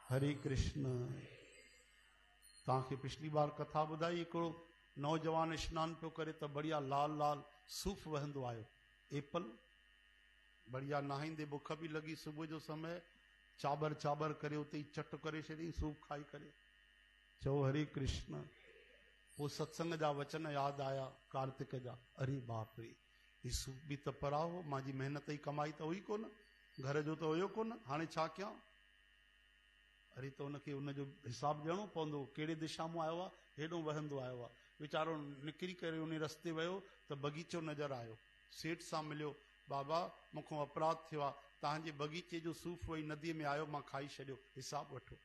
हरे कृष्ण। तव्हांखे पिछली बार कथा ॿुधाई, हिकिड़ो नौजवान स्नान पियो करे त बढ़िया लाल लाल सूफ़ वहंदो आयो, एपल बढ़िया। नहाईंदे बुख बि लगी, सुबुह जो समय चाबर चाबर करे उते ई चट करे छॾी, सूफ़ खाई करे। चओ हरे कृष्ण। पोइ सत्संग जा वचन यादि आया कार्तिक जा, अरे बाप रे, ही सूफ़ बि त पराओ, मुंहिंजी महिनत जी कमाई त हुई कोन, घर जो त हुयो कोन, हाणे छा कयां? अरे त उनखे उनजो हिसाब ॾियणो पवंदो, कहिड़े दिशा मां आयो आहे, हेॾो वहंदो आयो आहे। वीचारो निकिरी करे उन रस्ते वियो त बगीचो नज़र आयो, सेठ सां मिलियो, बाबा मूंखां अपराध थियो आहे, तव्हांजे बगीचे जो सूफ़ वही नदीअ में आयो, मां खाई छॾियो, हिसाब वठो।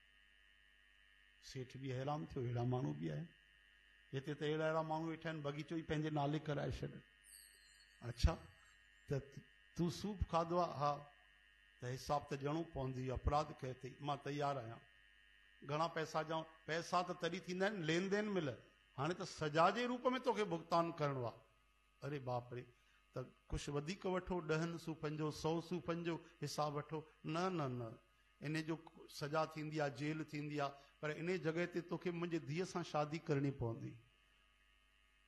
सेठ बि हैरान थियो, अहिड़ा माण्हू बि आहिनि हिते, त अहिड़ा माण्हू वेठा आहिनि बगीचो ई पंहिंजे नाले कराए छॾ। अच्छा त तूं सूफ़ खाधो आहे? हा। त हिसाब त ॾियणो पवंदी, अपराध कयो अथई, मां तयारु आहियां। घणा पैसा ॾियां? पैसा त तॾहिं थींदा आहिनि लेन देन मिल, हाणे त सजा जे रूप में तोखे भुगतान करिणो आहे। अरे बाप रे, त कुझु वधीक वठो, 10 सूफ़नि जो 100 सूफ़नि जो हिसाब वठो। न न न, इन जो सजा थींदी आहे, जेल थींदी आहे, पर इन जॻह ते तोखे मुंहिंजे धीअ सां शादी करणी पवंदी।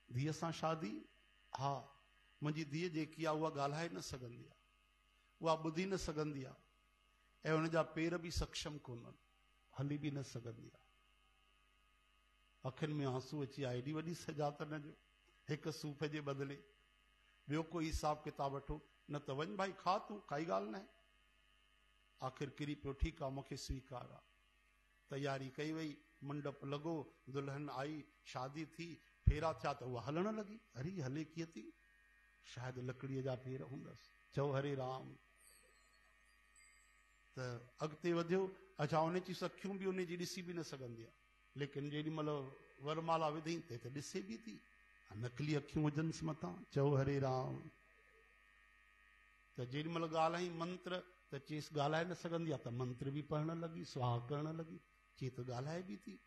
धीअ सां शादी? हा। मुंहिंजी धीअ जेकी आहे उहा ॻाल्हाए न सघंदी आहे, उहा ॿुधी न सघंदी आहे, ऐं हुनजा पेर बि सक्षम कोन्हनि, हली बि न सघंदी आहे। अखियुनि में आंसू अची आया, एॾी वॾी सजा त न ॾियो, हिकु सूफ़ जे बदिले ॿियो कोई हिसाब किताब वठो, न त वञ भाई खा तूं, काई ॻाल्हि न आहे। आख़िर किरी पियो, ठीकु आहे मूंखे स्वीकार आहे। तयारी कई वई, मंडप लॻो, दुल्हन आई, शादी थी, फेरा थिया त उहा हलण लॻी। अरे हले कीअं थी? शायदि लकड़ीअ जा पेर हूंदसि। चओ हरे राम। त अॻिते वधियो। अच्छा, उन जी सखियूं बि उन जी ॾिसी बि न सघंदी आहे, लेकिन जेॾी महिल वरमाला विधई त ॾिसे बि थी, नकली अखियूं हुजनिसि मथां। चओ हरे राम। त जेॾी महिल ॻाल्हाई मंत्र, त चेसि ॻाल्हाए न सघंदी आहे, त मंत्र बि पढ़ण लॻी, सुहा करण लॻी, चे त ॻाल्हाए बि थी।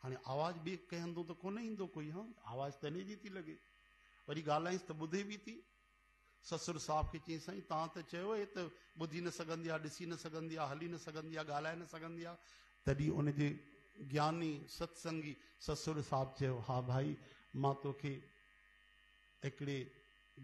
हाणे आवाज़ ॿिए कंहिं हंधो त कोन ईंदो कोई, हा आवाज़ त इन जी थी लॻे। वरी ॻाल्हाइसि त ॿुधे बि थी। ससुर साहिब खे चई, साईं तव्हां त चयो हे त ॿुधी न सघंदी आहे, ॾिसी न सघंदी आहे, हली न सघंदी आहे, ॻाल्हाए न सघंदी आहे। तॾहिं उनजे ज्ञानी सत्संगी ससुर साहिब चयो, हा भाई मां तोखे हिकिड़े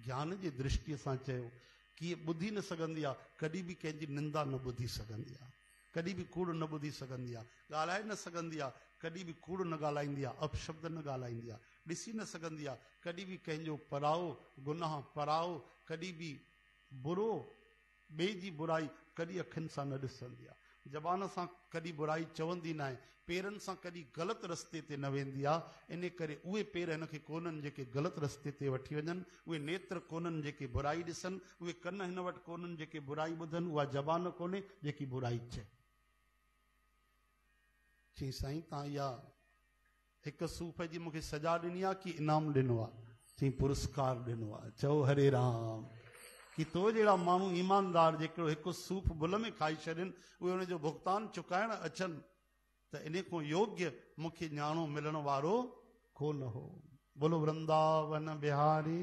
ज्ञान जी दृष्टिअ सां चयो, कीअं ॿुधी न सघंदी आहे, कॾहिं बि कंहिंजी निंदा न ॿुधी सघंदी आहे, कॾहिं बि कूड़ न ॿुधी सघंदी आहे, ॻाल्हाए न सघंदी आहे, कॾहिं बि कूड़ न ॻाल्हाईंदी आहे, अपशब्द न ॻाल्हाईंदी आहे, ॾिसी न सघंदी आहे, कॾहिं बि कंहिंजो पराओ गुनाह पराओ, कॾहिं बि बुरो ॿिए जी बुराई कॾहिं अखियुनि सां न ॾिसंदी आहे, ज़बान सां कॾहिं बुराई चवंदी न आहे, पेरनि सां कॾहिं ग़लति रस्ते ते न वेंदी आहे। इन करे उहे पेर हिनखे कोन्हनि जेके ग़लति रस्ते ते वठी वञनि, उहे नेत्र कोन्हनि जेके बुराई ॾिसनि, उहे कन हिन वटि कोन्हनि जेके बुराई ॿुधनि, उहा ज़बान कोन्हे जेकी बुराई चए। चई साईं तव्हां इहा हिकु सूफ़ जी मूंखे सजा ॾिनी आहे कि इनाम ॾिनो आहे? चई पुरस्कार ॾिनो आहे। चओ हरे राम। कि तो जहिड़ा माण्हू ईमानदार जेको हिकु सूफ़ भुल में खाई छॾनि, उहे हुनजो भुगतान चुकाइण अचनि, त इन खां योग्य मूंखे न्याणो मिलण वारो कोन हो। बोलो वृंदावन बिहारी।